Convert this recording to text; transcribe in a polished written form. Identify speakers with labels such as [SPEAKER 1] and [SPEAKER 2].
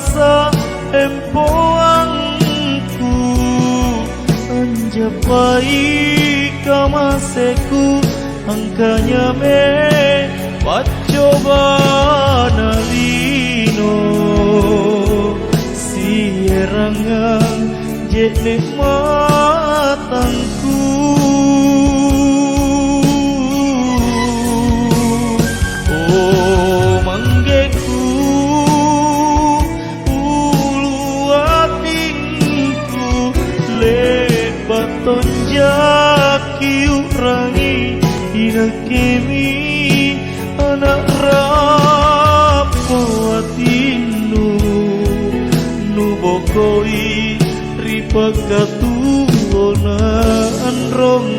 [SPEAKER 1] rasa empoangku anjapai kamaseku angkanya me pacoba nalino sierangan jenik matangku oh manggeku ulu atinku lebat tonjaki urangi inakemi anak rapoatinu nubokoi ripakatuona anrong